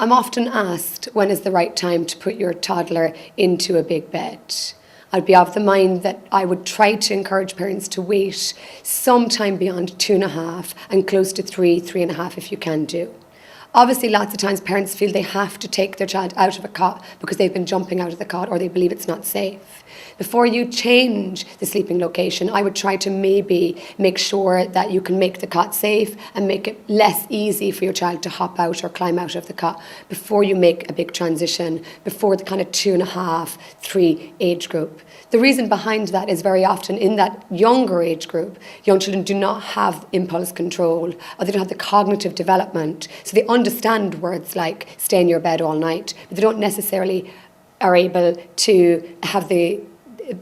I'm often asked when is the right time to put your toddler into a big bed. I'd be of the mind that I would try to encourage parents to wait sometime beyond 2.5 and close to 3.5 if you can do. Obviously, lots of times parents feel they have to take their child out of a cot because they've been jumping out of the cot or they believe it's not safe. Before you change the sleeping location, I would try to maybe make sure that you can make the cot safe and make it less easy for your child to hop out or climb out of the cot before you make a big transition, before the kind of 2.5, 3 age group. The reason behind that is very often in that younger age group, young children do not have impulse control or they don't have the cognitive development. So they understand words like stay in your bed all night, but they don't necessarily are able to have the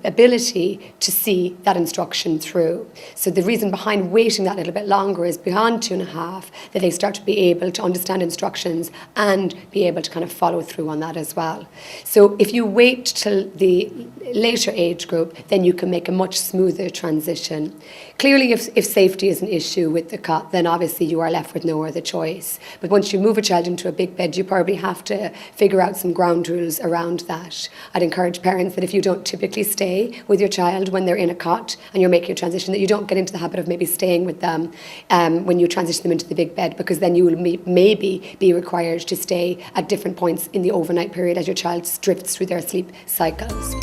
ability to see that instruction through. So the reason behind waiting that little bit longer is beyond 2.5 that they start to be able to understand instructions and be able to kind of follow through on that as well. So if you wait till the later age group, then you can make a much smoother transition. Clearly, if safety is an issue with the cot, then obviously you are left with no other choice. But once you move a child into a big bed, you probably have to figure out some ground rules around that. I'd encourage parents that if you don't typically stay with your child when they're in a cot and you're making a transition, that you don't get into the habit of maybe staying with them when you transition them into the big bed, because then you will maybe be required to stay at different points in the overnight period as your child drifts through their sleep cycles.